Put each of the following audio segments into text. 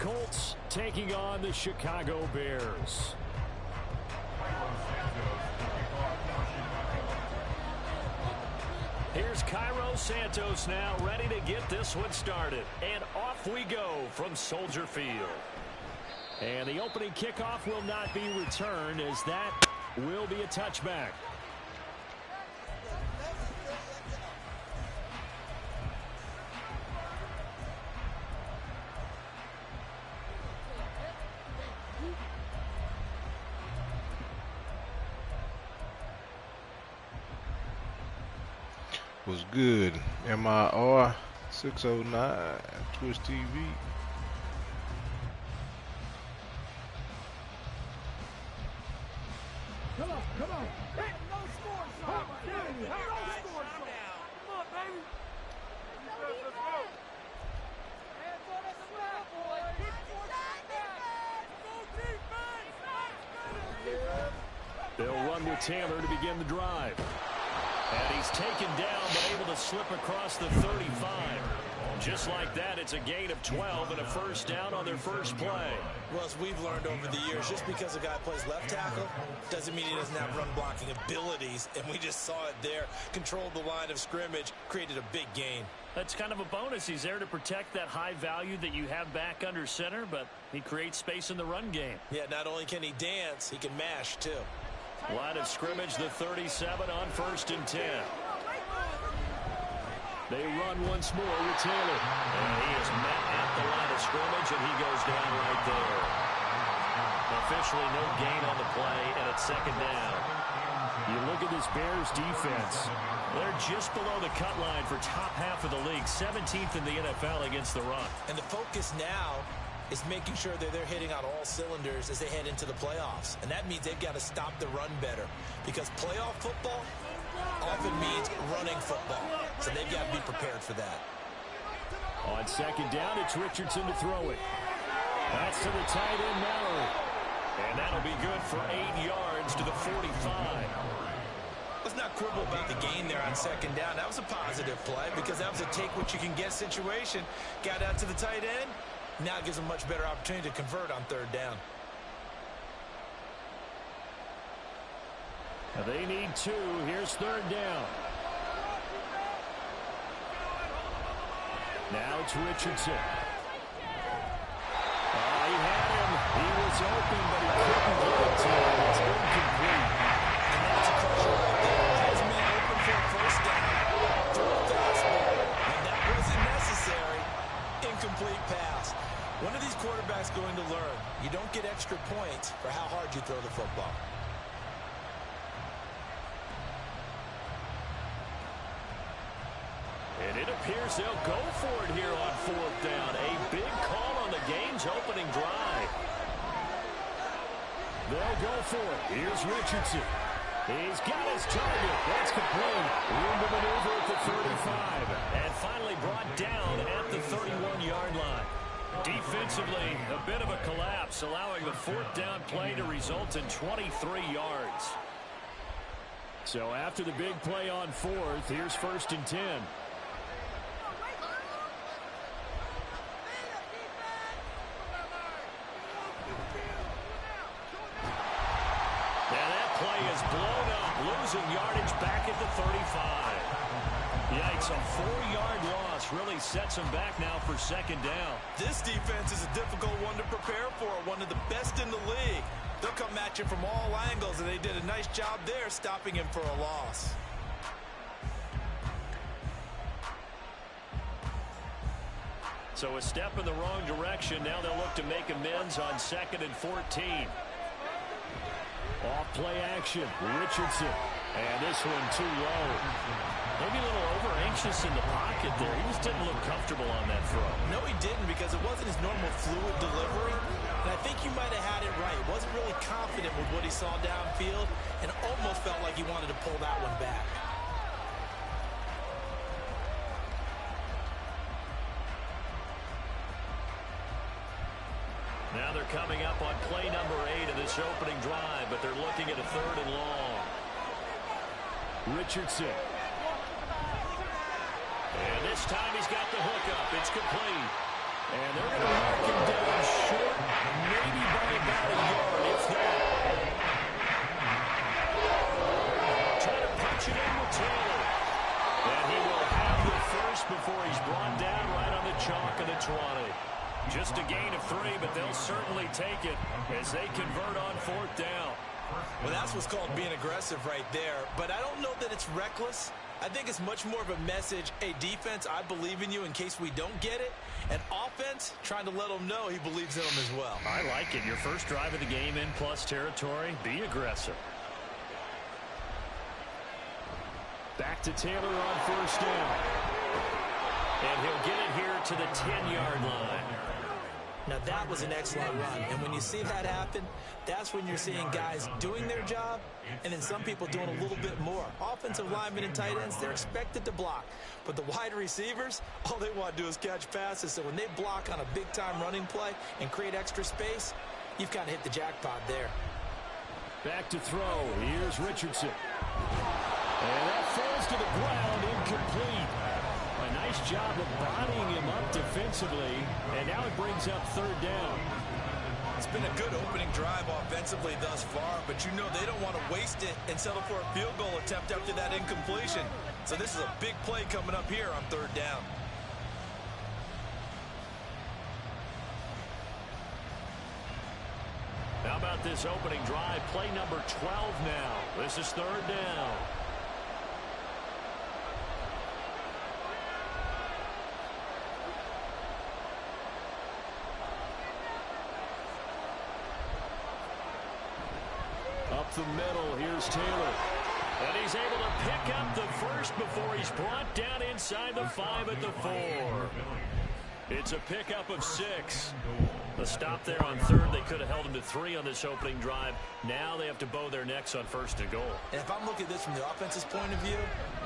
Colts taking on the Chicago Bears. Here's Cairo Santos now, ready to get this one started. And off we go from Soldier Field. And the opening kickoff will not be returned, as that will be a touchback. Was good. MIR 609 Twitch TV. Come on. Hey, no score, son. No score, son. Come on, baby. Let's go. Hands on the snap, boy. Keep forcing it back. Go defense. They'll run with Taylor to begin the drive. And he's taken down, but able to slip across the 35. Just like that, it's a gain of 12 and a first down on their first play. Well, as we've learned over the years, just because a guy plays left tackle doesn't mean he doesn't have run blocking abilities. And we just saw it there. Controlled the line of scrimmage, created a big gain. That's kind of a bonus. He's there to protect that high value that you have back under center, but he creates space in the run game. Yeah, not only can he dance, he can mash too. Line of scrimmage, the 37 on 1st and 10. They run once more with Taylor. And he is met at the line of scrimmage, and he goes down right there. Officially no gain on the play, and it's second down. You look at this Bears defense. They're just below the cut line for top half of the league, 17th in the NFL against the run. And the focus now is making sure that they're hitting on all cylinders as they head into the playoffs. And that means they've got to stop the run better, because playoff football often means running football. So they've got to be prepared for that. On second down, it's Richardson to throw it. That's to the tight end, Mallory. And that'll be good for 8 yards to the 45. Let's not quibble about the gain there on second down. That was a positive play, because that was a take-what-you-can-get situation. Got out to the tight end. Now it gives them a much better opportunity to convert on third down. They need 2. Here's third down. Now it's Richardson. He had him. He was open, but he couldn't get it to him. It's incomplete. And that's a pressure right there. Has man open for a first down. Throw a fastball. And that wasn't necessary. Incomplete pass. One of these quarterbacks going to learn, you don't get extra points for how hard you throw the football. And it appears they'll go for it here on fourth down. A big call on the game's opening drive. They'll go for it. Here's Richardson. He's got his target. That's complete. Room to maneuver at the 35. And finally brought down at the 31-yard line. Defensively, a bit of a collapse, allowing the fourth down play to result in 23 yards. So after the big play on fourth, here's 1st and 10. Blown up, losing yardage back at the 35. Yikes, a 4-yard loss really sets him back now for second down. This defense is a difficult one to prepare for, one of the best in the league. They'll come at you from all angles, and they did a nice job there stopping him for a loss. So a step in the wrong direction. Now they'll look to make amends on 2nd and 14. Off play action, Richardson. And this one too low. Maybe a little over-anxious in the pocket there. He just didn't look comfortable on that throw. No, he didn't, because it wasn't his normal fluid delivery. And I think you might have had it right. Wasn't really confident with what he saw downfield, and almost felt like he wanted to pull that one back. Now they're coming up on play number 8 of this opening drive, but they're looking at a 3rd and long. Richardson. And this time he's got the hookup. It's complete. And they're going to mark him down Just a gain of 3, but they'll certainly take it as they convert on 4th down. Well, that's what's called being aggressive right there. But I don't know that it's reckless. I think it's much more of a message, hey, defense, I believe in you in case we don't get it. And offense, trying to let them know he believes in them as well. I like it. Your first drive of the game in plus territory. Be aggressive. Back to Taylor on 1st down. And he'll get it here to the 10-yard line. Now, that was an excellent run. And when you see that happen, that's when you're seeing guys doing their job and then some people doing a little bit more. Offensive linemen and tight ends, they're expected to block. But the wide receivers, all they want to do is catch passes. So when they block on a big-time running play and create extra space, you've kind of hit the jackpot there. Back to throw. Here's Richardson. And that falls to the ground, incomplete. A nice job of bodying him up defensively, and now it brings up 3rd down. It's been a good opening drive offensively thus far, but you know they don't want to waste it and settle for a field goal attempt after that incompletion. So this is a big play coming up here on 3rd down. How about this opening drive? Play number 12 now. This is 3rd down. Up the middle, here's Taylor. And he's able to pick up the first before he's brought down inside the 5 at the 4. It's a pickup of 6. The stop there on 3rd, they could have held him to 3 on this opening drive. Now they have to bow their necks on 1st and goal. And if I'm looking at this from the offense's point of view,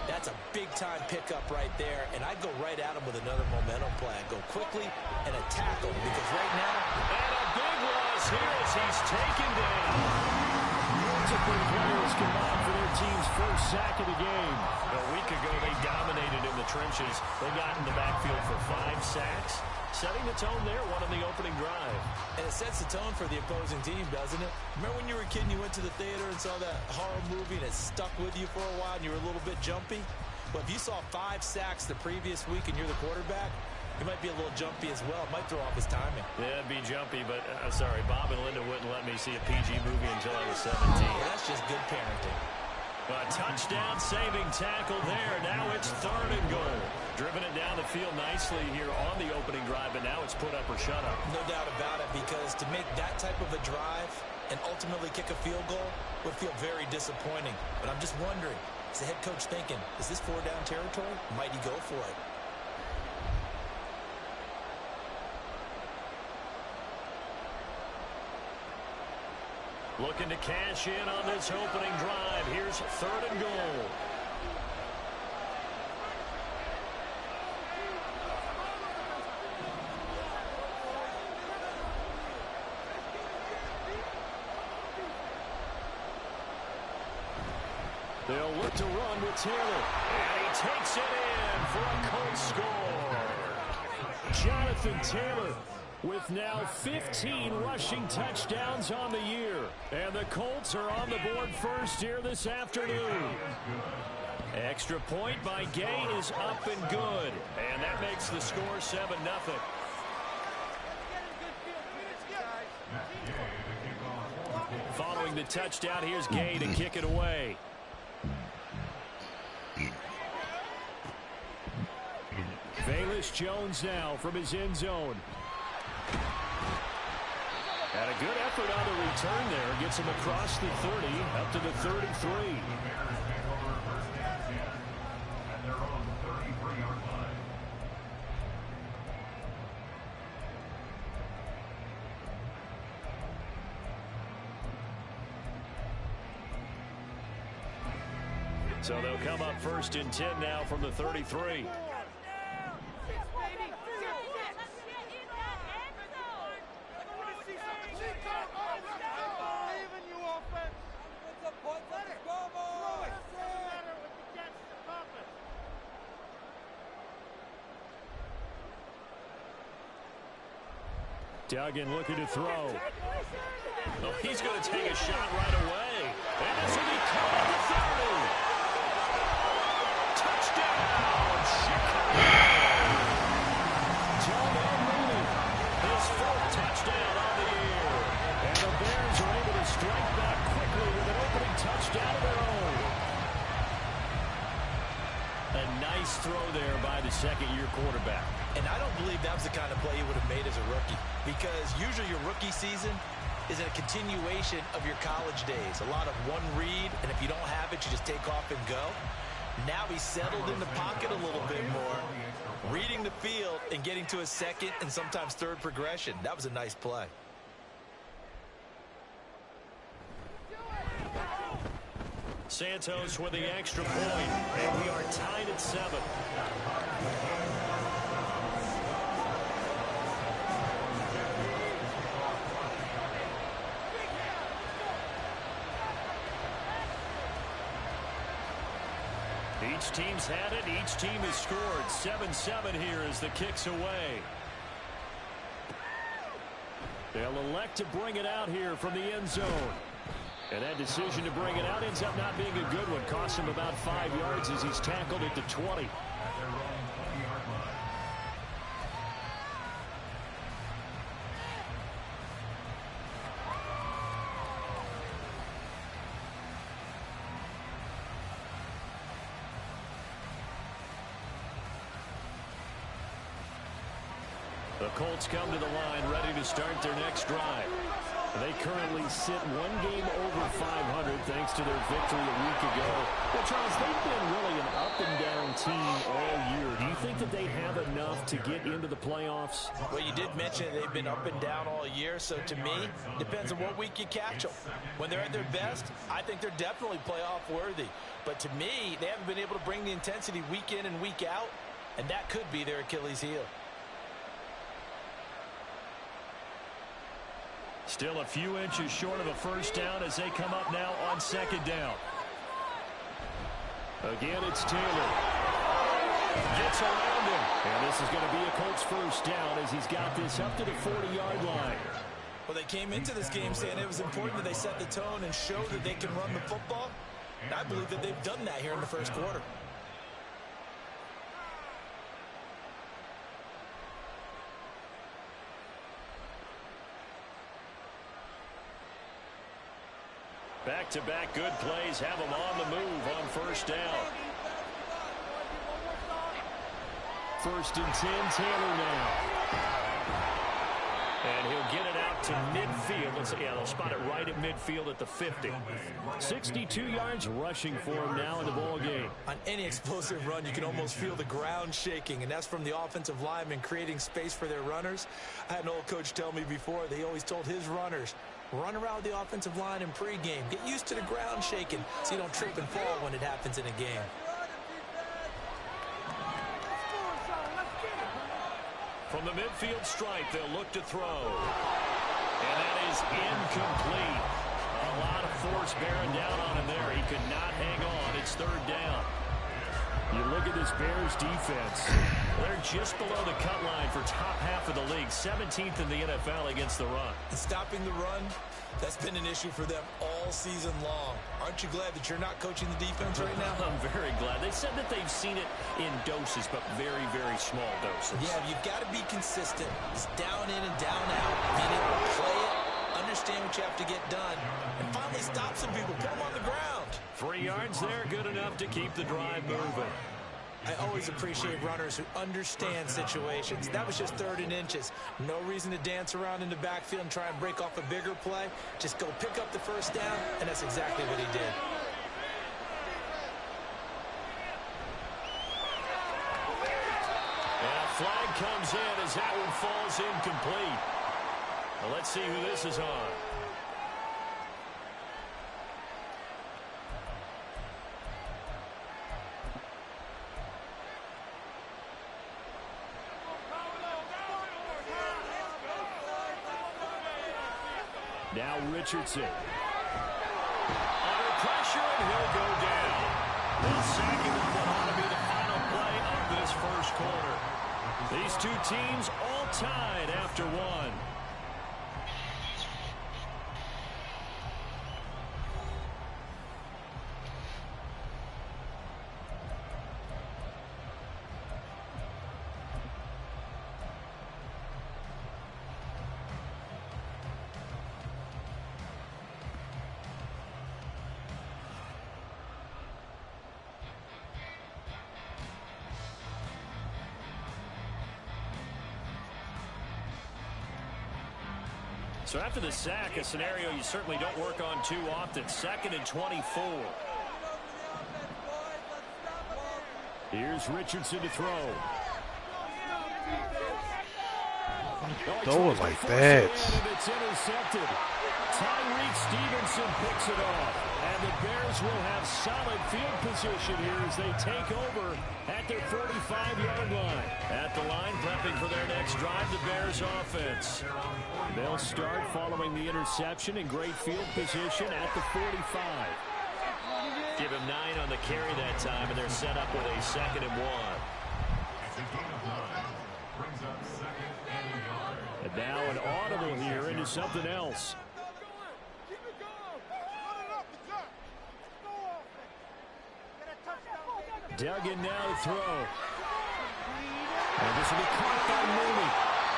that's a big-time pickup right there. And I'd go right at him with another momentum play. I'd go quickly and attack him because right now... And a big loss here as he's taken down. Multiple players combined for their team's first sack of the game. A week ago, they dominated in the trenches. They got in the backfield for 5 sacks, setting the tone there, one on the opening drive. And it sets the tone for the opposing team, doesn't it? Remember when you were a kid and you went to the theater and saw that horror movie and it stuck with you for a while and you were a little bit jumpy? Well, if you saw 5 sacks the previous week and you're the quarterback, he might be a little jumpy as well. It might throw off his timing. Yeah, it'd be jumpy, but sorry, Bob and Linda wouldn't let me see a PG movie until I was 17. Well, that's just good parenting. A touchdown saving tackle there. Now it's 3rd and goal. Driven it down the field nicely here on the opening drive, but now it's put up or shut up. No doubt about it, because to make that type of a drive and ultimately kick a field goal would feel very disappointing. But I'm just wondering, is the head coach thinking, is this 4-down territory? Might he go for it? Looking to cash in on this opening drive. Here's 3rd and goal. They'll look to run with Taylor. And he takes it in for a Colts score. Jonathan Taylor with now 15 rushing touchdowns on the year. And the Colts are on the board first here this afternoon. Extra point by Gay is up and good. And that makes the score 7-0. Following the touchdown, here's Gay to kick it away. Velus Jones now from his end zone. And a good effort on the return there. Gets him across the 30, up to the 33. So they'll come up 1st and 10 now from the 33. Duggan looking to throw. Oh, he's going to take a shot right away. And this will be caught at the 30. Touchdown, Chicago. John Mooney, his fourth touchdown on the year. And the Bears are able to strike back quickly with an opening touchdown of their own. A nice throw there by the second-year quarterback. And I don't believe that was the kind of play he would have made as a rookie, because usually your rookie season is a continuation of your college days. A lot of one read, and if you don't have it, you just take off and go. Now he's settled in the pocket a little bit more, reading the field and getting to a second and sometimes third progression. That was a nice play. Santos with the extra point, and we are tied at 7. Each team's had it. Each team has scored. 7-7 here as the kick's away. They'll elect to bring it out here from the end zone. And that decision to bring it out ends up not being a good one. Costs him about 5 yards as he's tackled at the 20. The Colts come to the line ready to start their next drive. They currently sit one game over 500 thanks to their victory a week ago. Well, Charles, they've been really an up-and-down team all year. Do you think that they have enough to get into the playoffs? Well, you did mention they've been up and down all year, so to me, depends on what week you catch them. When they're at their best, I think they're definitely playoff worthy. But to me, they haven't been able to bring the intensity week in and week out, and that could be their Achilles heel. Still a few inches short of a first down as they come up now on second down. Again, it's Taylor. Gets around him. And this is going to be a Colts first down as he's got this up to the 40-yard line. Well, they came into this game saying it was important that they set the tone and show that they can run the football. And I believe that they've done that here in the first quarter. Back-to-back good plays have him on the move on first down. First and 10, Taylor now. And he'll get it out to midfield. They'll spot it right at midfield at the 50. 62 yards rushing for him now in the ball game. On any explosive run, you can almost feel the ground shaking, and that's from the offensive linemen creating space for their runners. I had an old coach tell me before, they always told his runners, run around the offensive line in pregame. Get used to the ground shaking so you don't trip and fall when it happens in a game. From the midfield stripe, they'll look to throw. And that is incomplete. A lot of force bearing down on him there. He could not hang on. It's third down. You look at this Bears defense. They're just below the cut line for top half of the league. 17th in the NFL against the run. And stopping the run, that's been an issue for them all season long. Aren't you glad that you're not coaching the defense right now? I'm very glad. They said that they've seen it in doses, but very, very small doses. Yeah, you've got to be consistent. It's down in and down out. Mean it, play it, understand what you have to get done, and finally stop some people, put them on the ground. 3 yards there, good enough to keep the drive moving. I always appreciate runners who understand situations. That was just third and inches. No reason to dance around in the backfield and try and break off a bigger play. Just go pick up the first down, and that's exactly what he did. And a flag comes in as that one falls incomplete. Well, let's see who this is on. Now Richardson. Under pressure, and he'll go down. They'll sack him with what ought to be the final play of this first quarter. These two teams all tied after one. So after the sack, a scenario you certainly don't work on too often. 2nd and 24. Here's Richardson to throw. Throw it like that. It's intercepted. Tyreek Stevenson picks it off. And the Bears will have solid field position here as they take over at their 45-yard line. At the line, prepping for their next drive, the Bears offense. They'll start following the interception in great field position at the 45. Give him 9 on the carry that time, and they're set up with a 2nd and 1. And now an audible here into something else. Duggan now to throw. And this will be caught by Mooney.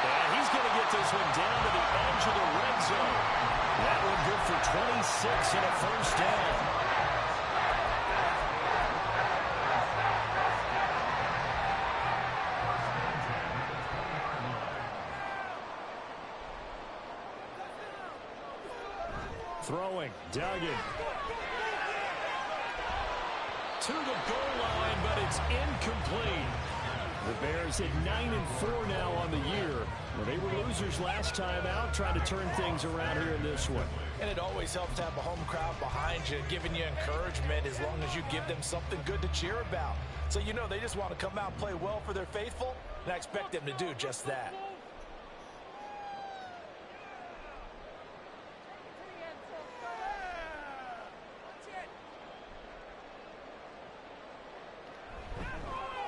And he's going to get this one down to the edge of the red zone. That one good for 26 and a first down. Throwing, Duggan. To the goal line, but it's incomplete. The Bears at 9-4 now on the year. Well, they were losers last time out, trying to turn things around here in this one. And it always helps to have a home crowd behind you, giving you encouragement as long as you give them something good to cheer about. So you know they just want to come out and play well for their faithful, and I expect them to do just that.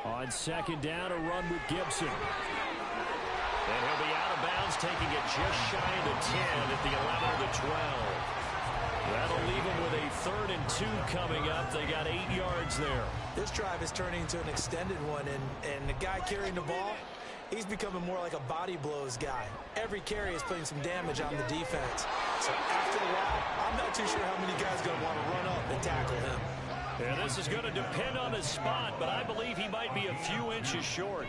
On 2nd down, a run with Gibson. And he'll be out of bounds, taking it just shy of the 10 at the 11 of the 12. That'll leave them with a 3rd and 2 coming up. They got 8 yards there. This drive is turning into an extended one, and the guy carrying the ball, he's becoming more like a body blows guy. Every carry is putting some damage on the defense. So after a while, I'm not too sure how many guys are going to want to run up and tackle him. And this is going to depend on his spot, but I believe he might be a few inches short.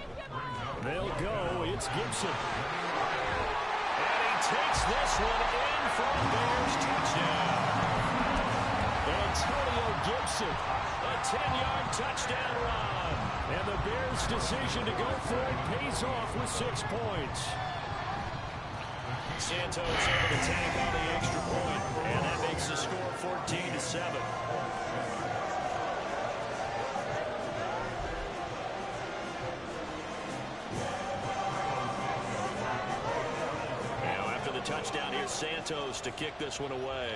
They'll go. It's Gibson. And he takes this one in for a Bears touchdown. Antonio Gibson, a 10-yard touchdown run. And the Bears' decision to go for it pays off with 6 points. Santos able to tank on the extra point, and that makes the score 14-7. Touchdown here, Santos to kick this one away.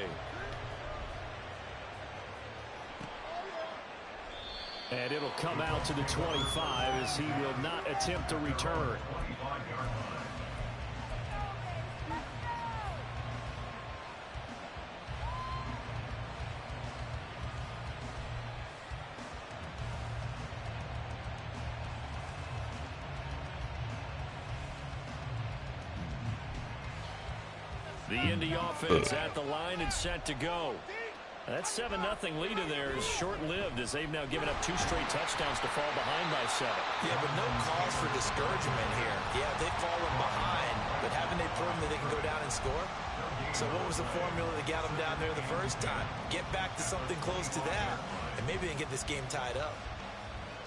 And it'll come out to the 25 as he will not attempt to return. The Indy offense at the line and set to go. That 7-0 lead of theirs is short-lived as they've now given up 2 straight touchdowns to fall behind by 7. Yeah, but no cause for discouragement here. Yeah, they've fallen behind, but haven't they proven that they can go down and score? So what was the formula that got them down there the first time? Get back to something close to that, and maybe they can get this game tied up.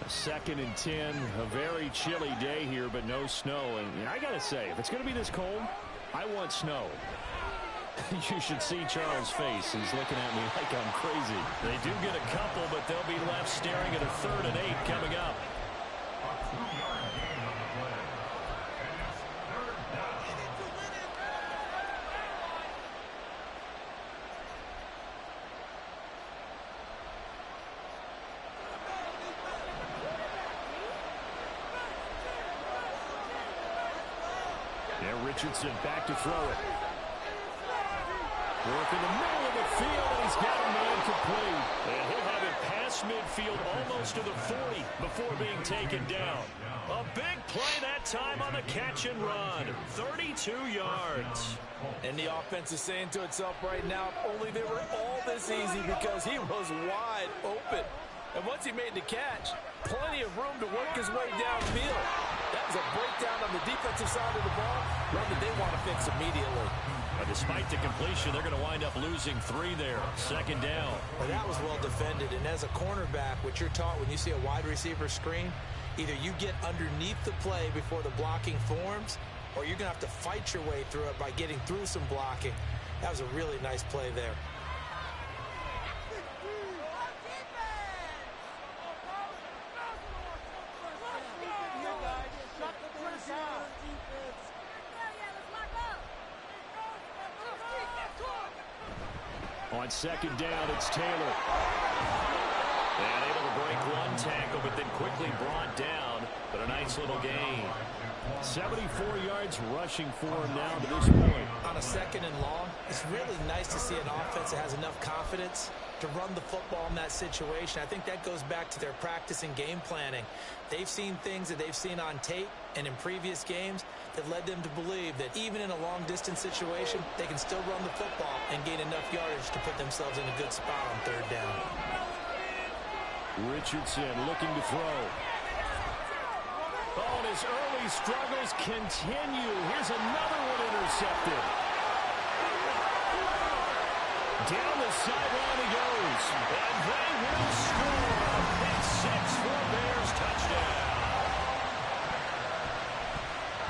2nd and 10, a very chilly day here, but no snow. And I got to say, if it's going to be this cold, I want snow. You should see Charles' face. He's looking at me like I'm crazy. They do get a couple, but they'll be left staring at a 3rd and 8 coming up. Now Richardson back to throw it. Work in the middle of the field, and he's got a man complete. And he'll have it past midfield almost to the 40 before being taken down. A big play that time on the catch and run. 32 yards. And the offense is saying to itself right now, if only they were all this easy because he was wide open. And once he made the catch, plenty of room to work his way downfield. That was a breakdown on the defensive side of the ball, one that they want to fix immediately. But despite the completion, they're going to wind up losing 3 there. Second down. Well, that was well defended. And as a cornerback, what you're taught when you see a wide receiver screen, either you get underneath the play before the blocking forms, or you're going to have to fight your way through it by getting through some blocking. That was a really nice play there. On second down, it's Taylor. And able to break one tackle, but then quickly brought down. But a nice little gain. 74 yards rushing for him now to this point. On a second and long, it's really nice to see an offense that has enough confidence to run the football in that situation. I think that goes back to their practice and game planning. They've seen things that they've seen on tape and in previous games that led them to believe that even in a long-distance situation, they can still run the football and gain enough yardage to put themselves in a good spot on third down. Richardson looking to throw. Oh, and his early struggles continue. Here's another one intercepted. Down the sideline he goes. And they will score. Pick 6 for Bears touchdown.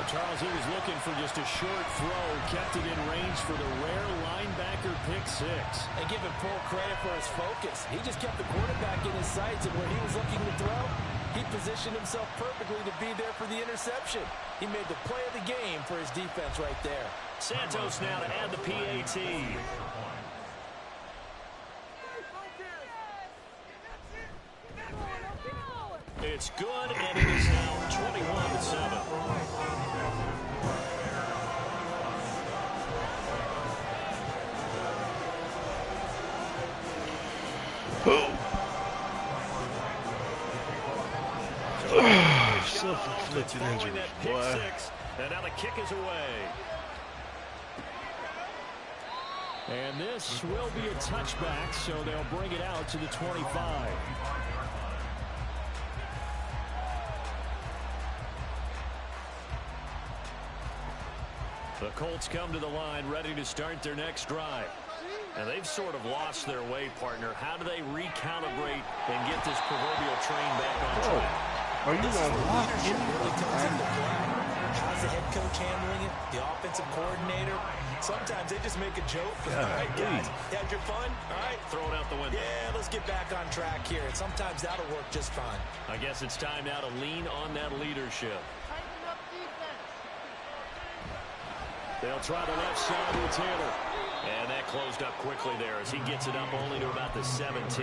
But Charles, he was looking for just a short throw. Kept it in range for the rare linebacker pick 6. And give him full credit for his focus. He just kept the quarterback in his sights, and where he was looking to throw, he positioned himself perfectly to be there for the interception. He made the play of the game for his defense right there. Santos now to add the PAT. It's good, and it is now 21-7. Self-inflicted injury, boy. And now the kick is away. And this will be a touchback, so they'll bring it out to the 25. The Colts come to the line ready to start their next drive. And they've sort of lost their way, partner. How do they recalibrate and get this proverbial train back on track? Are you going to block How's the head coach handling it? The offensive coordinator? Sometimes they just make a joke. All right, guys, you had your fun? All right. Throw it out the window. Yeah, let's get back on track here. And sometimes that'll work just fine. I guess it's time now to lean on that leadership. They'll try the left side with Taylor. And that closed up quickly there as he gets it up only to about the 17.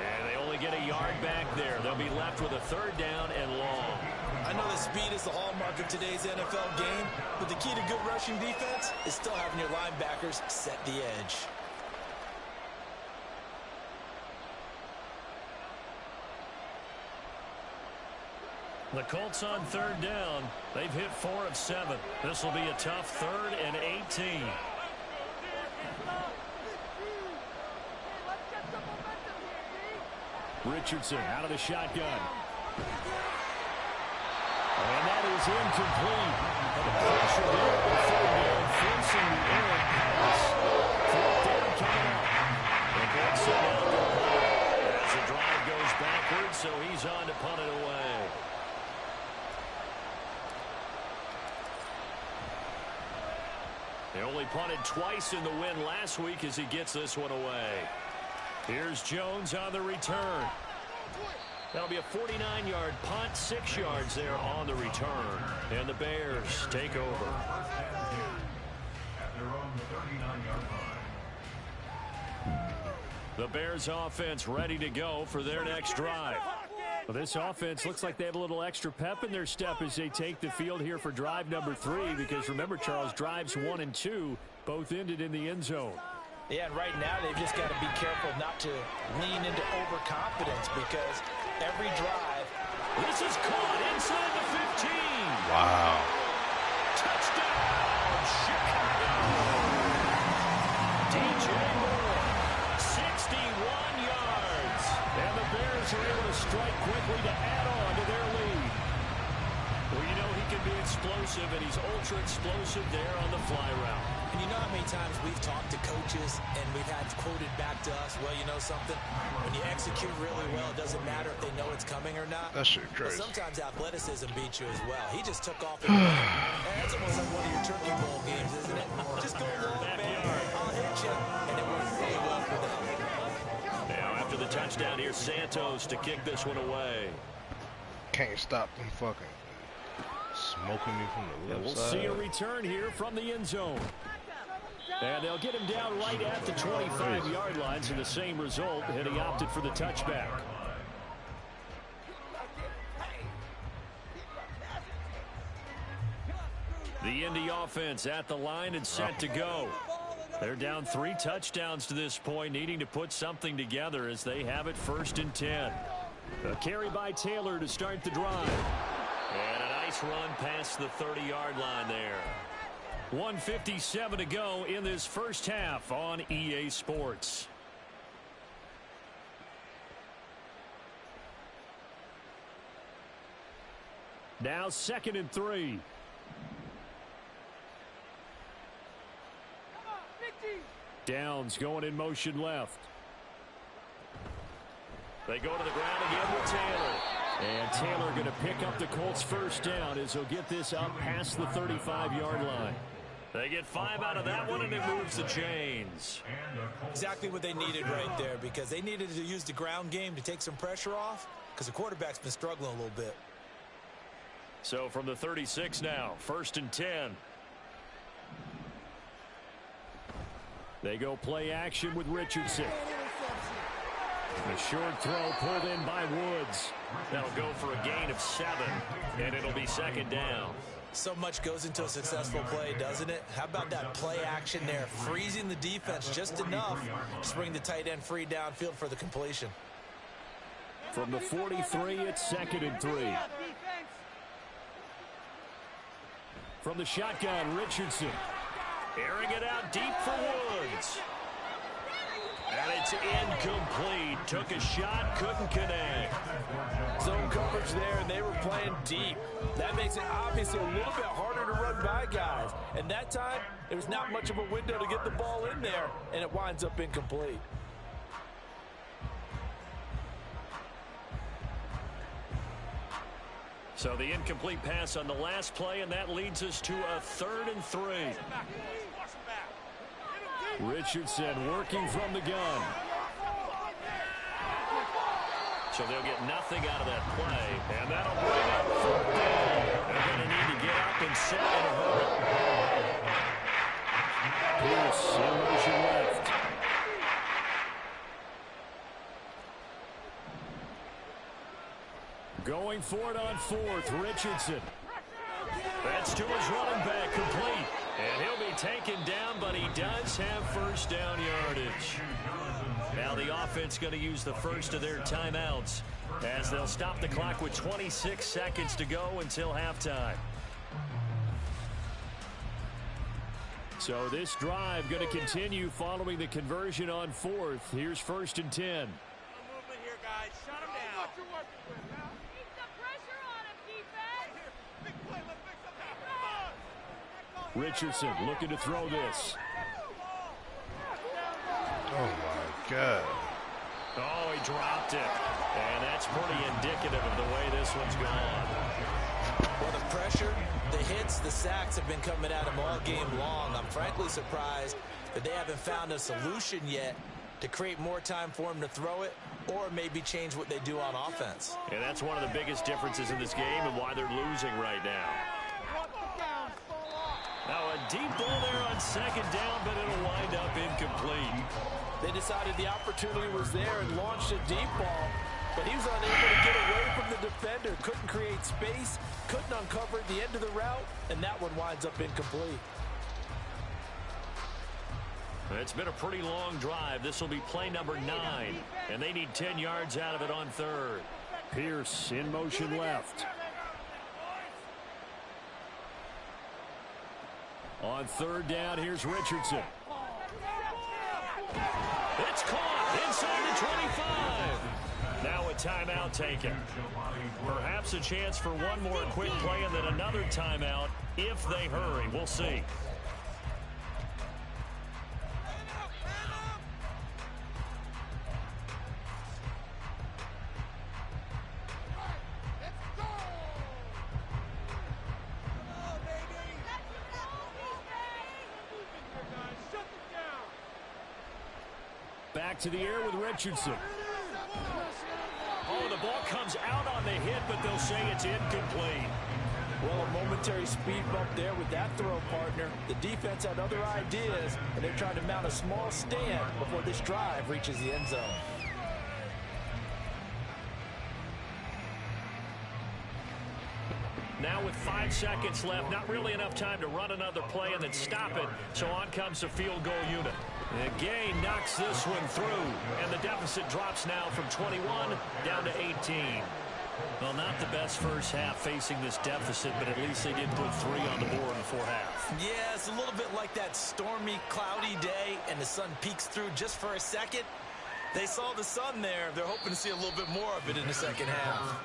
And they only get a yard back there. They'll be left with a third down and long. I know that speed is the hallmark of today's NFL game, but the key to good rushing defense is still having your linebackers set the edge. The Colts on third down. They've hit 4 of 7. This will be a tough 3rd and 18. Richardson out of the shotgun. And that is incomplete. And the pressure there on third down, forcing the errant pass. 4th down coming up. The Colts set out their punt as the drive goes backwards, so he's on to punt it away. They only punted twice in the win last week as he gets this one away. Here's Jones on the return. That'll be a 49-yard punt, 6 yards there on the return. And the Bears take over. The Bears offense ready to go for their next drive. Well, this offense looks like they have a little extra pep in their step as they take the field here for drive number 3. Because remember, Charles, drives 1 and 2 both ended in the end zone. Yeah, and right now they've just got to be careful not to lean into overconfidence because every drive. This is caught inside the 15. Wow. Touchdown, Chicago. DJ Moore, 61 yards. And the Bears are able to strike quickly to add on to their lead. Well, you know he can be explosive, and he's ultra explosive there on the fly route. And you know how we've talked to coaches, and we've had quoted back to us, well, you know something? When you execute really well, it doesn't matter if they know it's coming or not. That shit crazy. But sometimes athleticism beats you as well. He just took off and that's almost like one of your turkey bowl games, isn't it? Just go long, man. I'll hit you, and it worked really well for them. Now, after the touchdown, here's Santos to kick this one away. Can't stop them fucking smoking me from the left we'll side. see a return here from the end zone. And they'll get him down right at the 25-yard line, so the same result, and he opted for the touchback. The Indy offense at the line and set to go. They're down 3 touchdowns to this point, needing to put something together as they have it 1st and 10. A carry by Taylor to start the drive. And a nice run past the 30-yard line there. 1:57 to go in this first half on EA Sports. Now 2nd and 3. Downs going in motion left. They go to the ground again with Taylor. And Taylor going to pick up the Colts' first down as he'll get this up past the 35-yard line. They get 5 out of that one, and it moves the chains. Exactly what they needed right there, because they needed to use the ground game to take some pressure off, because the quarterback's been struggling a little bit. So from the 36 now, 1st and 10. They go play action with Richardson. The short throw pulled in by Woods. That'll go for a gain of 7, and it'll be 2nd down. So much goes into a successful play, doesn't it? How about that play action there, freezing the defense just enough to bring the tight end free downfield for the completion. From the 43, it's 2nd and 3. From the shotgun, Richardson. Airing it out deep for Woods. And it's incomplete. Took a shot, couldn't connect. Zone coverage there, and they were playing deep. That makes it obviously a little bit harder to run by guys. And that time, there's not much of a window to get the ball in there, and it winds up incomplete. So the incomplete pass on the last play, and that leads us to a 3rd and 3. Richardson working from the gun. So they'll get nothing out of that play, and that'll bring up 4th down. They're going to need to get up and set in a hurry. Pierce in motion left. Going for it on 4th, Richardson. That's to his running back, complete. And he'll be taken down, but he does have 1st down yardage. Now the offense going to use the first of their timeouts as they'll stop the clock with 26 seconds to go until halftime. So this drive going to continue following the conversion on 4th. Here's 1st and 10. Movement here, guys. Shut him down. Keep the pressure on him, defense. Big play. Let's fix up that. Richardson looking to throw this. Oh my God. Oh, he dropped it. And that's pretty indicative of the way this one's gone. Well, the pressure, the hits, the sacks have been coming at him all game long. I'm frankly surprised that they haven't found a solution yet to create more time for him to throw it or maybe change what they do on offense. And that's one of the biggest differences in this game and why they're losing right now. Now a deep ball there on 2nd down, but it'll wind up incomplete. They decided the opportunity was there and launched a deep ball, but he was unable to get away from the defender, couldn't create space, couldn't uncover at the end of the route, and that one winds up incomplete. It's been a pretty long drive. This will be play number 9, and they need 10 yards out of it on 3rd. Pierce in motion left. On 3rd down, here's Richardson. It's caught inside the 25. Now a timeout taken. Perhaps a chance for one more quick play and then another timeout if they hurry. We'll see. back to the air with Richardson. Oh, the ball comes out on the hit, but they'll say it's incomplete. Well, a momentary speed bump there with that throw, partner. The defense had other ideas, and they're trying to mount a small stand before this drive reaches the end zone. Now with 5 seconds left, not really enough time to run another play and then stop it. So on comes the field goal unit. And Gay knocks this one through, and the deficit drops now from 21 down to 18. Well, not the best first half facing this deficit, but at least they did put 3 on the board before half. Yeah, it's a little bit like that stormy, cloudy day, and the sun peeks through just for a second. They saw the sun there. They're hoping to see a little bit more of it in the second half.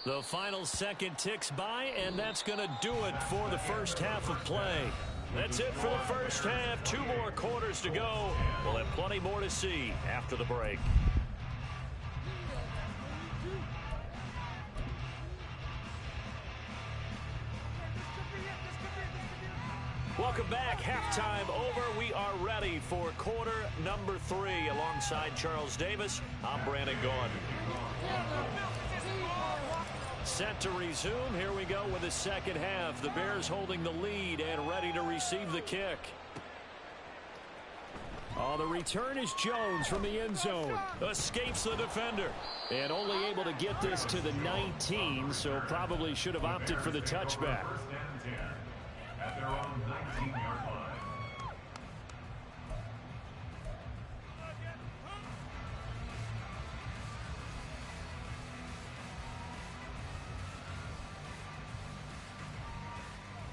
The final second ticks by, and that's going to do it for the first half of play. That's it for the first half. 2 more quarters to go. We'll have plenty more to see after the break. Welcome back. Halftime over. We are ready for quarter number 3. Alongside Charles Davis, I'm Brandon Gaudin. Set to resume. Here we go with the second half. The Bears holding the lead and ready to receive the kick. Oh, the return is Jones from the end zone. Escapes the defender. And only able to get this to the 19, so probably should have opted for the touchback. At their own 19-yard line.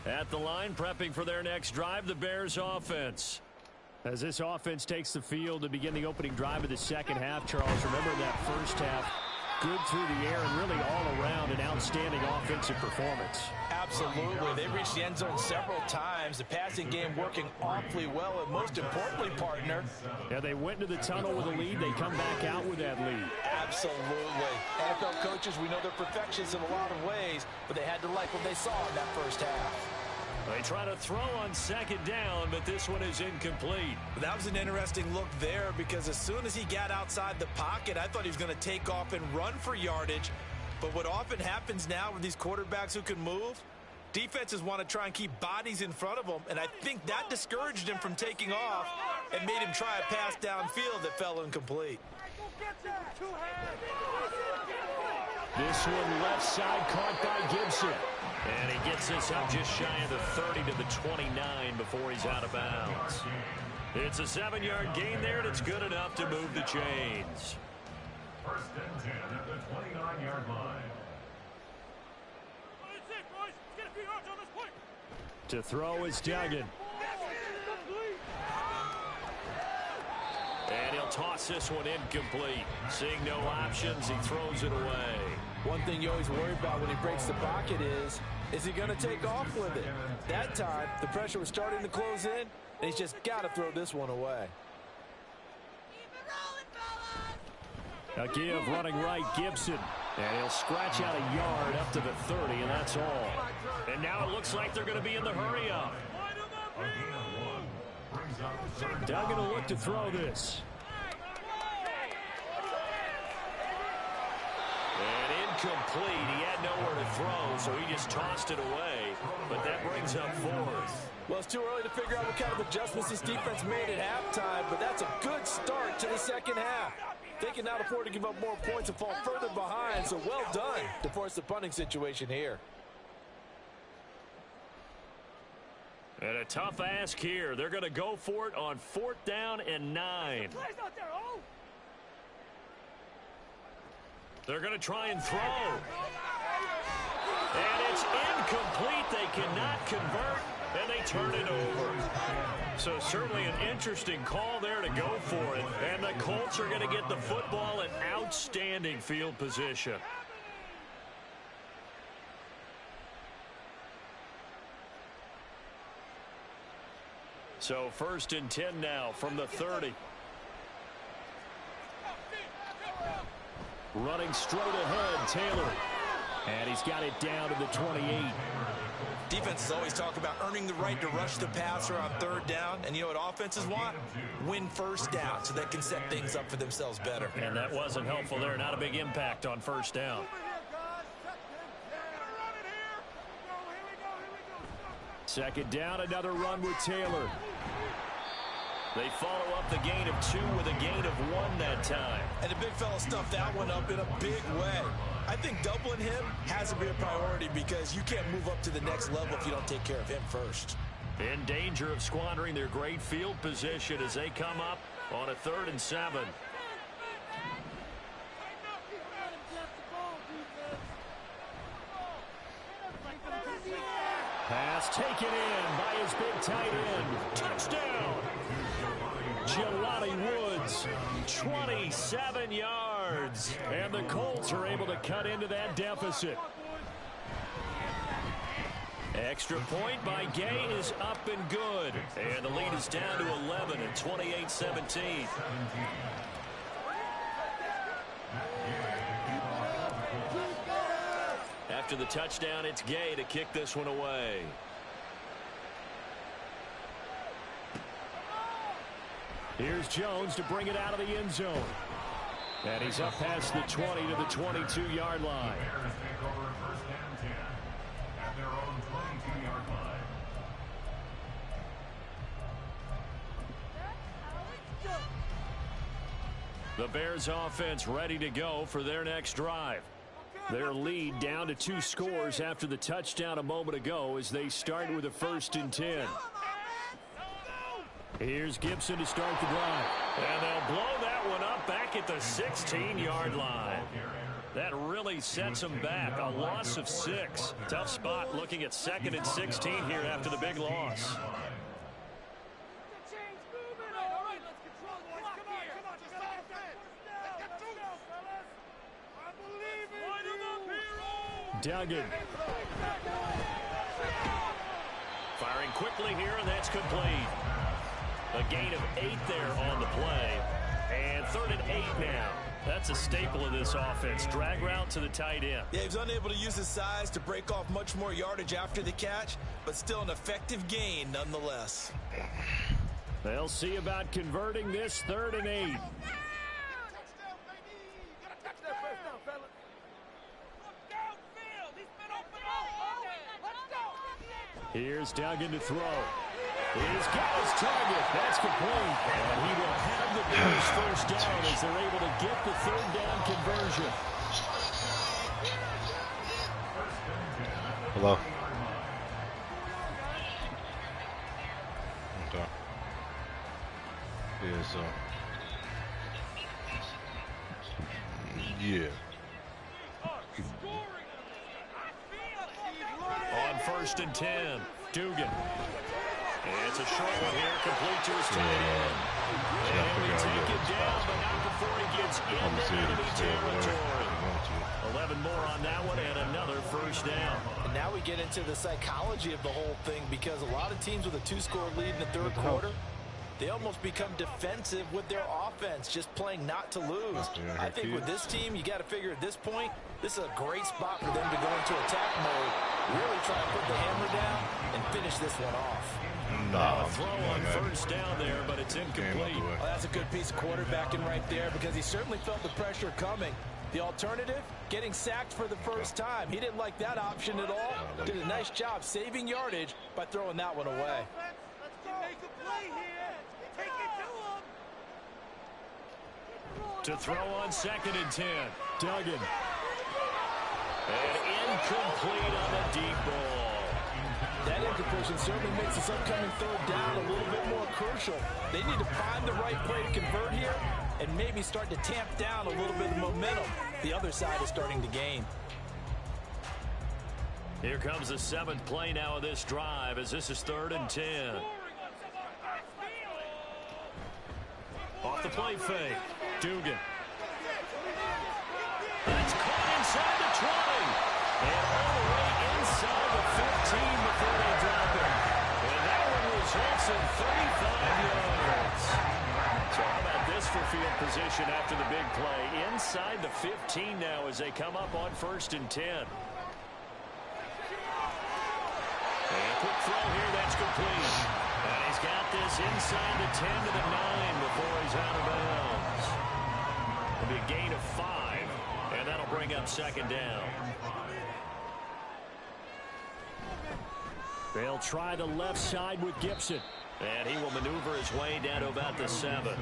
At the line, prepping for their next drive, the Bears offense. As this offense takes the field to begin the opening drive of the second half, Charles, remember that first half, good through the air and really all around an outstanding offensive performance. Absolutely. They reached the end zone several times. The passing game working awfully well, and most importantly, partner. Yeah, they went into the tunnel with a lead. They come back out with that lead. Absolutely. NFL coaches, we know they're perfectionists in a lot of ways, but they had to like what they saw in that first half. They try to throw on second down, but this one is incomplete. That was an interesting look there because as soon as he got outside the pocket, I thought he was going to take off and run for yardage. But what often happens now with these quarterbacks who can move, defenses want to try and keep bodies in front of them, and I think that discouraged him from taking off and made him try a pass downfield that fell incomplete. This one left side caught by Gibson. And he gets this up just shy of the 30 to the 29 before he's out of bounds. It's a 7-yard gain there, and it's good enough to move the chains. First and 10 at the 29-yard line. To throw is Duggan. And he'll toss this one incomplete. Seeing no options, he throws it away. One thing you always worry about when he breaks the pocket is he going to take off with it? That time, the pressure was starting to close in, and he's just got to throw this one away. A give running right, Gibson. And he'll scratch out a yard up to the 30, and that's all. And now it looks like they're going to be in the hurry-up. Duggan will look to throw this. And incomplete. He had nowhere to throw, so he just tossed it away. But that brings up 4th. Well, it's too early to figure out what kind of adjustments this defense made at halftime, but that's a good start to the second half. They can now afford to give up more points and fall further behind, so well done to force the punting situation here. And a tough ask here. They're going to go for it on 4th down and 9. They're going to try and throw. And it's incomplete. They cannot convert, and they turn it over. So certainly an interesting call there to go for it. And the Colts are going to get the football in outstanding field position. So 1st and 10 now from the 30. Running straight ahead, Taylor. And he's got it down to the 28. Defenses always talk about earning the right to rush the passer on third down. And you know what offenses want? Win first down so they can set things up for themselves better. And that wasn't helpful there. Not a big impact on first down. Second down, another run with Taylor. They follow up the gain of 2 with a gain of 1 that time. And the big fella stuffed that one up in a big way. I think doubling him has to be a priority because you can't move up to the next level if you don't take care of him first. In danger of squandering their great field position as they come up on a 3rd and 7. Pass taken in by his big tight end. Touchdown! Jelani Woods, 27 yards. And the Colts are able to cut into that deficit. Extra point by Gay is up and good. And the lead is down to 11 at 28-17. After the touchdown, it's Gay to kick this one away. Here's Jones to bring it out of the end zone. And he's up past the 20 to the 22-yard line. Bears take over 1st and 10 at their own 22-yard line. The Bears offense ready to go for their next drive. Their lead down to 2 scores after the touchdown a moment ago as they start with a 1st and 10. Here's Gibson to start the drive. And they'll blow that one up back at the 16-yard line. That really sets them back. A loss of 6. Tough spot looking at 2nd and 16 here after the big loss. Duggan. Firing quickly here, and that's complete. A gain of 8 there on the play. And 3rd and 8 now. That's a staple of this offense. Drag route to the tight end. Yeah, he was unable to use his size to break off much more yardage after the catch, but still an effective gain nonetheless. They'll see about converting this 3rd and 8. Here's Duggan to throw. He's got his target. That's complete. And he will have the Bears first down as they're able to get the 3rd down conversion. Hello. Okay. Yeah, so. Yeah. On 1st and 10, Dugan. It's a short one here, complete to his tight end. And we take it down, but not before he gets into enemy territory. 11 more on that one, and another first down. And now we get into the psychology of the whole thing, because a lot of teams with a 2-score lead in the 3rd quarter, they almost become defensive with their offense, just playing not to lose. I think with this team, you got to figure at this point, this is a great spot for them to go into attack mode, really try to put the hammer down and finish this one off. A throw on first down there, but it's incomplete. Well, that's a good piece of quarterbacking right there, because he certainly felt the pressure coming. The alternative, getting sacked for the first time. He didn't like that option at all. Did a nice job saving yardage by throwing that one away. To throw on 2nd and 10, Duggan. And incomplete on a deep ball. That incompletion certainly makes this upcoming 3rd down a little bit more crucial. They need to find the right play to convert here and maybe start to tamp down a little bit of momentum. The other side is starting to gain. Here comes the 7th play now of this drive as this is 3rd and 10. Off the play fake, Dugan. That's caught inside the 20. And all the way inside the 15 before they drop it. And that one results in 35 yards. So how about this for field position after the big play. Inside the 15 now as they come up on 1st and 10. And a quick throw here, that's complete. And he's got this inside the 10 to the 9 before he's out of bounds. It'll be a gain of 5, and that'll bring up 2nd down. They'll try the left side with Gibson. And he will maneuver his way down to about the 7.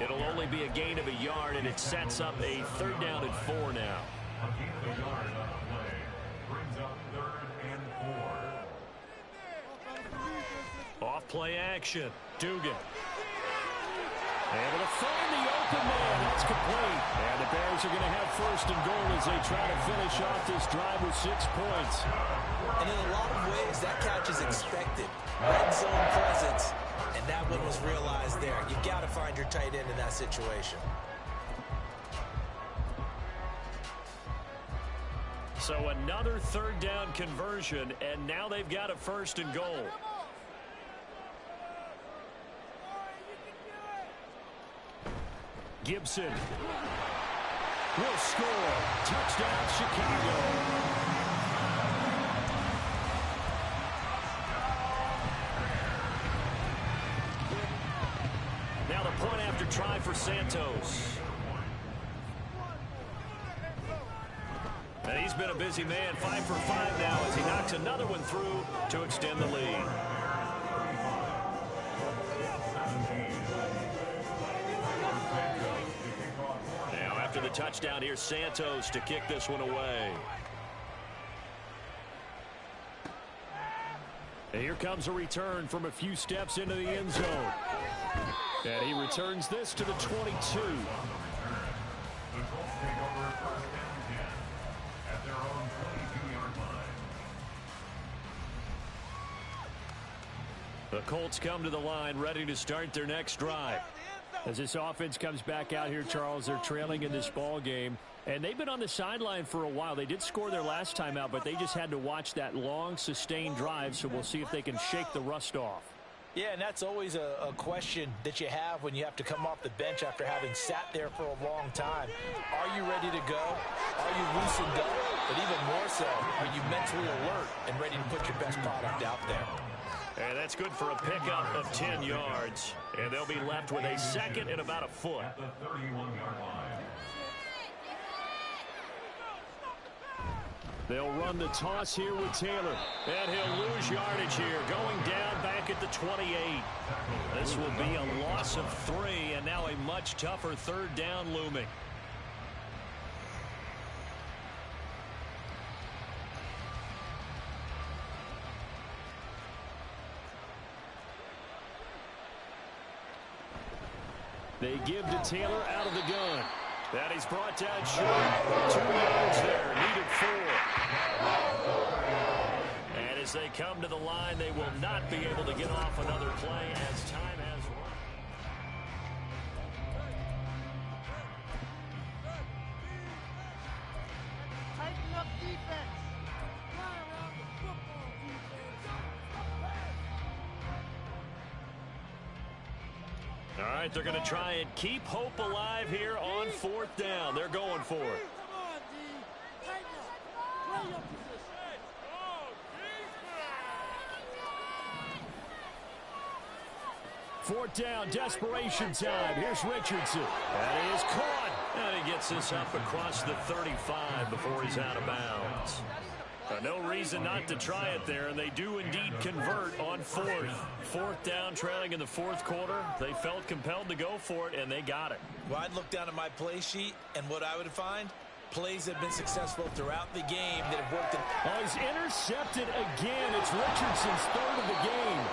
It'll only be a gain of a yard, and it sets up a 3rd down and 4 now. A gain of a yard on the play brings up 3rd and 4. Off play action. Dugan. Able to find the open man. That's complete. And the Bears are going to have 1st and goal as they try to finish off this drive with 6 points. And in a lot of ways, that catch is expected. Red zone presence, and that one was realized there. You've got to find your tight end in that situation. So another 3rd down conversion, and now they've got a 1st and goal. Gibson will score. Touchdown, Chicago. Now the point after try for Santos. And he's been a busy man, 5 for 5 now as he knocks another one through to extend the lead. Now after the touchdown, here's Santos to kick this one away. And here comes a return from a few steps into the end zone. And he returns this to the 22. The Colts take over 1st and 10 at their own 22-yard line. The Colts come to the line ready to start their next drive. As this offense comes back out here, Charles, they're trailing in this ball game. And they've been on the sideline for a while. They did score their last time out, but they just had to watch that long, sustained drive, so we'll see if they can shake the rust off. Yeah, and that's always a question that you have when you have to come off the bench after having sat there for a long time. Are you ready to go? Are you loosened up? But even more so, are you mentally alert and ready to put your best product out there? And that's good for a pickup of 10 yards. And they'll be left with a 2nd and about a foot. At the 31-yard line. They'll run the toss here with Taylor. And he'll lose yardage here. Going down back at the 28. This will be a loss of 3, and now a much tougher 3rd down looming. They give to Taylor out of the gun. And he's brought down short. 2 yards there. Needed 4. And as they come to the line, they will not be able to get off another play as time has run. Tighten up defense. Fly around the football defense. All right, they're going to try and keep hope alive here on 4th down. They're going for it. Come on, D. Tighten up. Play your position. 4th down, desperation time. Here's Richardson. And he is caught. And he gets this up across the 35 before he's out of bounds. No reason not to try it there, and they do indeed convert on 4th. 4th down, trailing in the 4th quarter. They felt compelled to go for it, and they got it. Well, I'd look down at my play sheet, and what I would find, plays have been successful throughout the game that have worked. Oh, he's intercepted again. It's Richardson's 3rd of the game.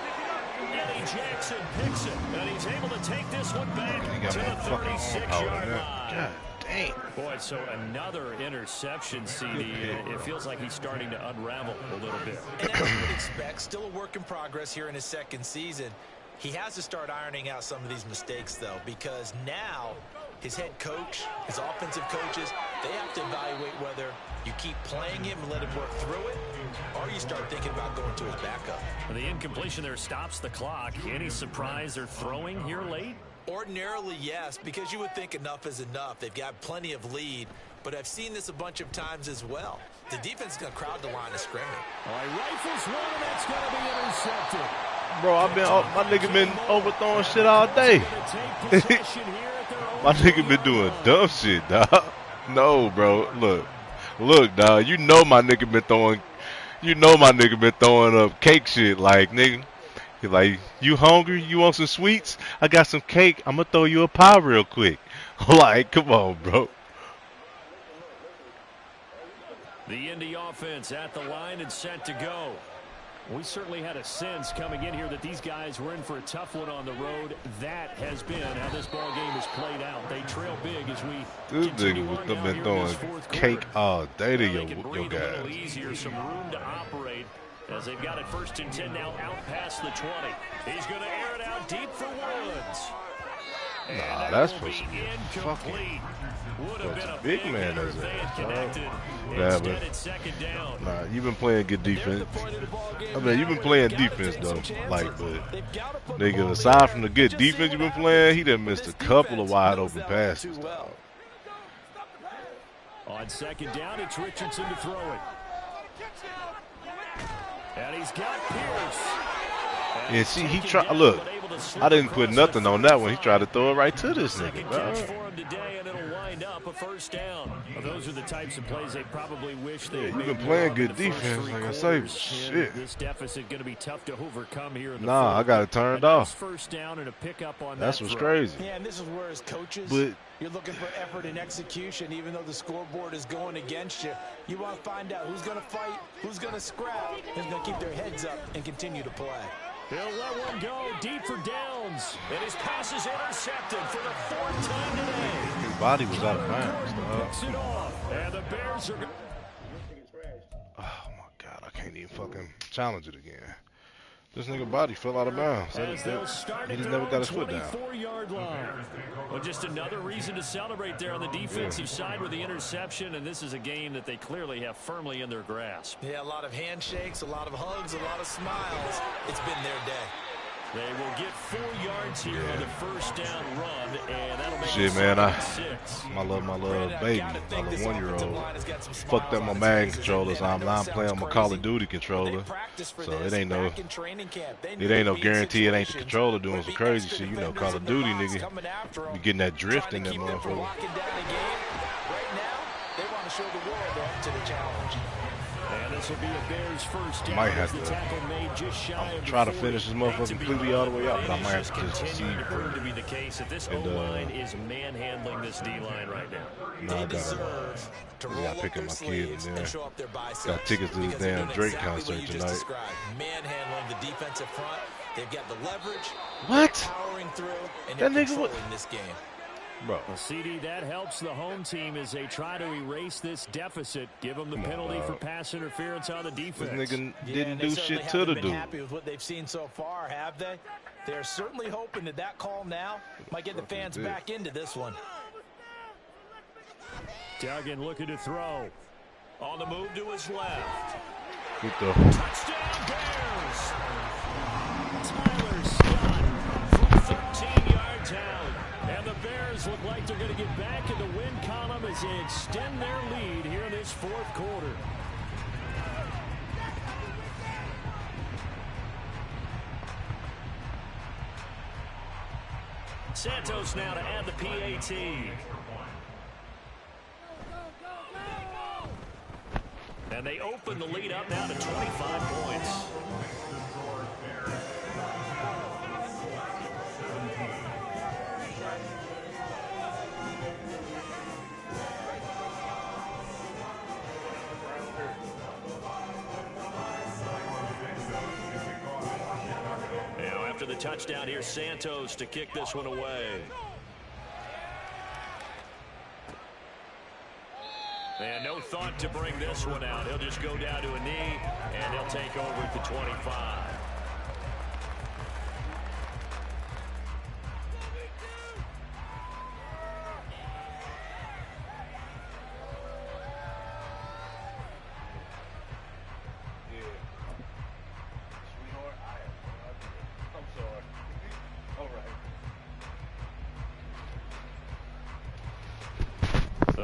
Eddie Jackson picks it, and he's able to take this one back to the 36-yard line. God dang. Boy, so another interception, CD. It feels like he's starting to unravel a little bit. And as you would expect, still a work in progress here in his 2nd season. He has to start ironing out some of these mistakes, though, because now his head coach, his offensive coaches, they have to evaluate whether you keep playing him and let him work through it, or you start thinking about going to his backup. The incompletion there stops the clock. Any surprise they're throwing here late? Ordinarily, yes, because you would think enough is enough. They've got plenty of lead, but I've seen this a bunch of times as well. The defense is going to crowd the line of scrimmage. All right, rifles one, and that's going to be intercepted. Bro, my nigga been overthrowing shit all day. My nigga been doing dumb shit, dog. No, bro. Look, dog. You know my nigga been throwing up cake shit, like, nigga. He like, you hungry? You want some sweets? I got some cake. I'm gonna throw you a pie real quick. Like, come on, bro. The Indy offense at the line and set to go. We certainly had a sense coming in here that these guys were in for a tough one on the road. That has been how this ball game has played out. They trail big as we continue on down been here throwing in this fourth cake quarter. all day to They can your breathe a little guys. easier, some room to operate as they've got it 1st and 10 now out past the 20. He's going to air it out deep for Woods. And Nah, that that's will supposed be to be incomplete. Would have been a big big man hitter as if they had that, connected. Yeah, Instead, but it's 2nd down. nah, you've been playing good defense. I mean, you've been playing defense though. Like, but nigga, aside from the good defense you've been playing, he done missed a couple of wide open passes. Dog. On 2nd down, it's Richardson to throw it. And he's got Pierce. And see, he tried. Look, I didn't put nothing on that one. He tried to throw it right to this nigga, Second bro. catch for him today, and it'll wind up a 1st down. Well, those are the types of plays they probably wish they You've made been more playing of good in the first defense, 3 like I say. quarters. Shit. And this deficit going to be tough to overcome here in the Nah, I fourth. got it turned A nice off. 1st down and a pickup on That's that what's throw. crazy. Yeah, and this is where as coaches, But you're looking for effort and execution, even though the scoreboard is going against you. You want to find out who's going to fight, who's going to scrap, who's going to keep their heads up and continue to play. He'll let one go deep for Downs. And his pass is intercepted for the 4th time today. his body was out of bounds, dog. Picks it off. And the Bears are... Oh my God, I can't even fucking challenge it again. This nigga body fell out of bounds. As they'll start He at just their never got his foot down. 24-yard line. Well, just another reason to celebrate there on the defensive side with the interception, and this is a game that they clearly have firmly in their grasp. Yeah, a lot of handshakes, a lot of hugs, a lot of smiles. It's been their day. They will get 4 yards here on the 1st down run, and that'll make Shit, it man, 6. my little baby, my little 1-year-old, fucked up my Madden controller, so I'm playing on my Call of Duty controller. So it ain't no guarantee it ain't the controller doing some crazy shit. You know, Call of Duty, nigga, you getting that drift in that motherfucker. Right now, they want to show the world they're up to the challenge. And this will be a Bears 1st down. Might have as the to tackle made just shy of try to the 40. finish this motherfucker completely all the way out, but I might have to just Continue see. to prove to be the case that this O-line is manhandling this D-line right now. Nah, I Deserve to roll gotta up pick up their my kid sleeves in and there. show up their biceps. Got tickets to this Because they're damn doing Drake exactly concert what you just tonight. described. Manhandling the defensive front. They've got the leverage. What? Powering through and That they're nigga what? controlling this game. Bro, Well, CD, that helps the home team as they try to erase this deficit. Give them the penalty for pass interference on the this defense. nigga Yeah, didn't and they do certainly shit to haven't the been dude. happy with what they've seen so far, have they? They're certainly hoping that that call now might get the fans did. back into this one. Duggan looking to throw. On the move to his left. Get the Touchdown Bears! Tyler Scott from 13 yards out. And the Bears look like they're going to get back in the win column as they extend their lead here in this 4th quarter. Santos now to add the PAT. And they open the lead up now to 25 points. Now after the touchdown, here's Santos to kick this one away. And no thought to bring this one out. He'll just go down to a knee, and he'll take over at the 25.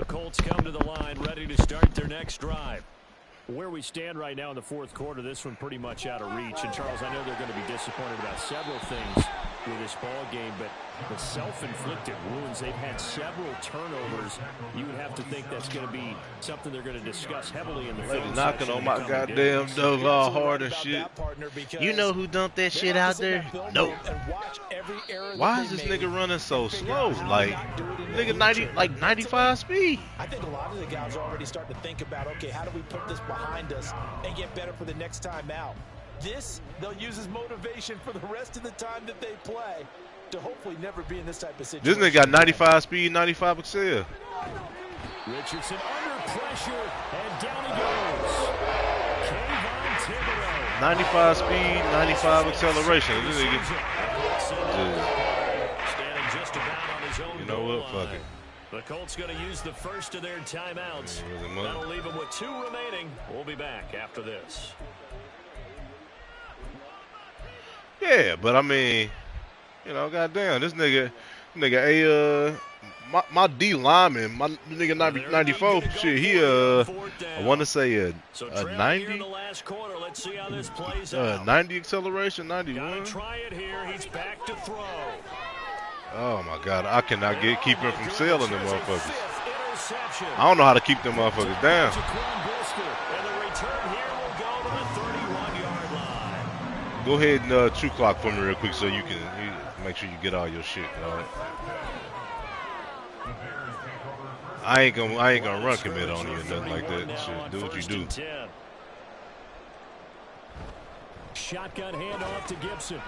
The Colts come to the line, ready to start their next drive. Where we stand right now in the fourth quarter, this one pretty much out of reach. And, Charles, I know they're going to be disappointed about several things with this ball game, but the self-inflicted wounds, they've had several turnovers. You would have to think that's going to be something they're going to discuss heavily in the film. Knocking on my goddamn door all hard and shit. You know who dumped that shit out there? No. Why is this nigga running so slow? Like, nigga 95 speed. I think a lot of the guys are already starting to think about, okay, how do we put this behind us and get better for the next time out? This, they'll use as motivation for the rest of the time that they play to hopefully never be in this type of situation. This nigga got 95 speed, 95 excel. Richardson under pressure, and down he goes. Kayvon Thibodeau. 95 speed, 95 acceleration. This nigga, standing just about on his own. You know what? Fuck it. The Colts going to use the first of their timeouts. That'll leave them with 2 remaining. We'll be back after this. Yeah, but I mean, you know, goddamn, this nigga, my D lineman, my nigga 94, shit, he I want to say a 90, 90 acceleration, 91. Try it here. He's back to throw. Oh my God, I cannot keep him from sailing them motherfuckers. I don't know how to keep them motherfuckers down. Go ahead and 2 clock for me real quick so you can make sure you get all your shit. All right. I ain't gonna run commit on you or nothing like that. Shit, do what you do. Shotgun handoff to Gibson.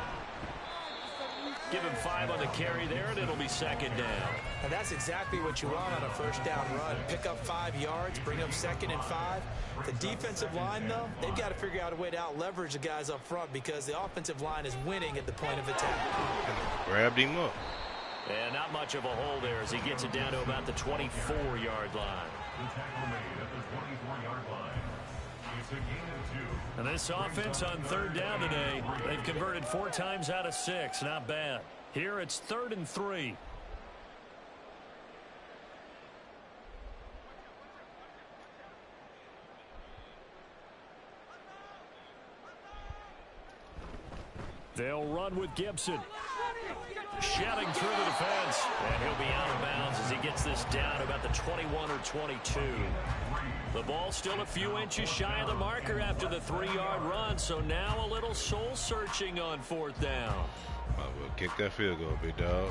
Give him 5 on the carry there, and it'll be 2nd down. And that's exactly what you want on a first down run. Pick up 5 yards, bring up 2nd and 5. The defensive line, though, they've got to figure out a way to out-leverage the guys up front because the offensive line is winning at the point of attack. Grabbed him up. And not much of a hole there as he gets it down to about the 24-yard line. And this offense on 3rd down today, they've converted 4 times out of 6. Not bad. Here it's 3rd and 3. They'll run with Gibson. Shouting through the defense. And he'll be out of bounds as he gets this down about the 21 or 22. The ball still a few inches shy of the marker after the 3-yard run, so now a little soul-searching on 4th down. Might well kick that field goal, big dog.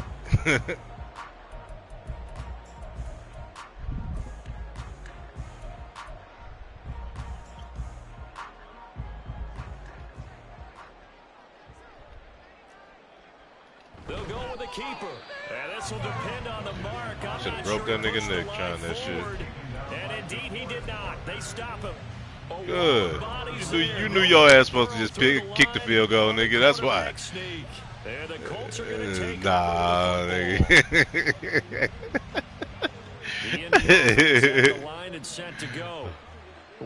They'll go with the keeper. And this will depend on the mark. Should have broke that nigga neck trying that shit. And indeed he did not. They stop him. Good. You knew your ass supposed to just kick the field goal, nigga. That's why. And the Colts are going to take nah, nigga. The line and set to go.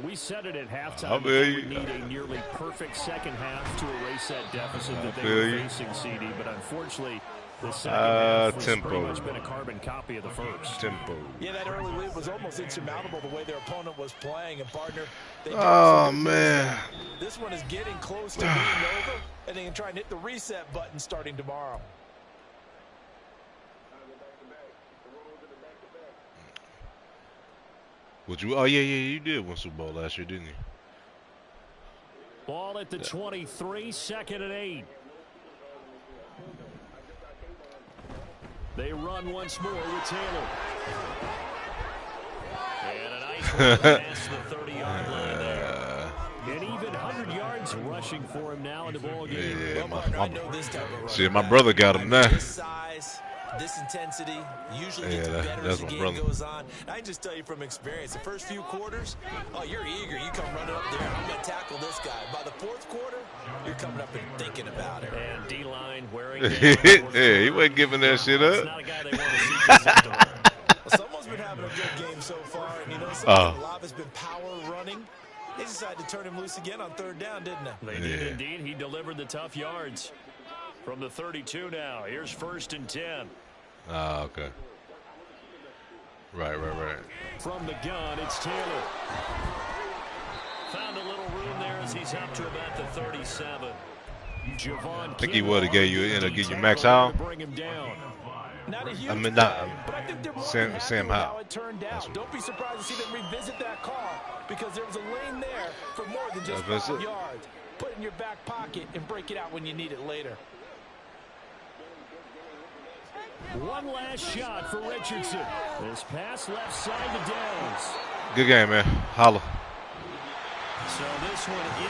We said it at halftime. We need a nearly perfect second half to erase that deficit that they were facing, CD. But unfortunately, the second half was pretty much been a carbon copy of the first. Tempo. Yeah, that early lead was almost insurmountable the way their opponent was playing. And, partner, oh, man. This one is getting close to being over, and they can try and hit the reset button starting tomorrow. Would you? Oh, yeah, you did win Super Bowl last year, didn't you? Ball at the 23, 2nd and 8. They run once more with Taylor. And a nice one past the 30-yard line there. And even 100 yards rushing for him now in the ball game. Yeah, my brother got him now. This intensity usually gets better as the game goes on. I can just tell you from experience, the first few quarters, oh, you're eager. You come running up there. I'm going to tackle this guy. By the 4th quarter, you're coming up and thinking about it. And D-line wearing yeah, he wasn't giving that shit up. It's not a guy they want to see consistently. Well, someone's been having a good game so far. And you know, a lot has been power running. They decided to turn him loose again on 3rd down, didn't they? They did indeed. He delivered the tough yards. From the 32 now. Here's 1st and 10. Ah, okay. Right. From the gun, it's Taylor. Found a little room there as he's up to about the 37. I think he would have gave you Max Howell. Not a huge I mean, play, not but I think they're more Sam happy with Howell. how it turned out. Don't be surprised to see them revisit that call because there was a lane there for more than just 5 yards. Put it in your back pocket and break it out when you need it later. One last shot for Richardson. This pass left side to Downs. Good game, man. Holla. So this one in